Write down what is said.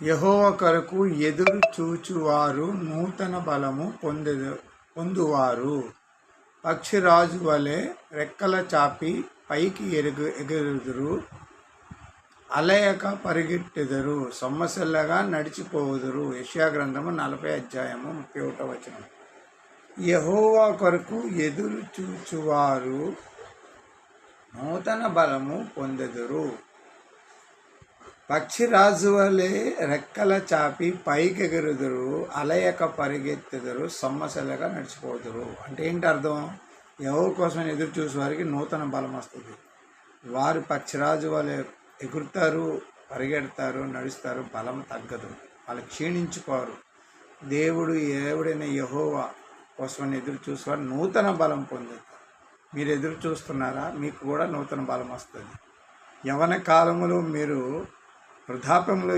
యెహోవా కొరకు ఎదురు చూచువారు నూతన బలము పొందువారు. పక్షిరాజు వలె రెక్కల చాపి పైకి ఎగురుదురు, అలయక పరిగెట్టెదరు, సొమ్మసిల్లగా నడిచిపోవుదురు. యెషయా గ్రంథము 40 అధ్యాయము 31 వచనం. యెహోవా కొరకు ఎదురు చూచువారు నూతన బలము పొందెదరు. పక్షిరాజు వలె రెక్కల చాపి పైకెగురుదురు, అలయక పరిగెత్తుదురు, సొమ్మసిల్లగా నడిచిపోదురు. అంటే ఏంటి అర్థం? యెహోవా కోసం ఎదురు చూసే వారికి నూతన బలం వస్తుంది. వారు పక్షిరాజు వలె ఎగురుతారు, పరిగెడతారు, నడుస్తారు, బలం తగ్గదు, వాళ్ళు క్షీణించుకోరు. దేవుడైన యెహోవా కోసం ఎదురు చూసేవారు నూతన బలం పొందుతారు. మీరు ఎదురు చూస్తున్నారా? మీకు కూడా నూతన బలం వస్తుంది. యవ్వన కాలములో మీరు వృద్ధాప్యంలో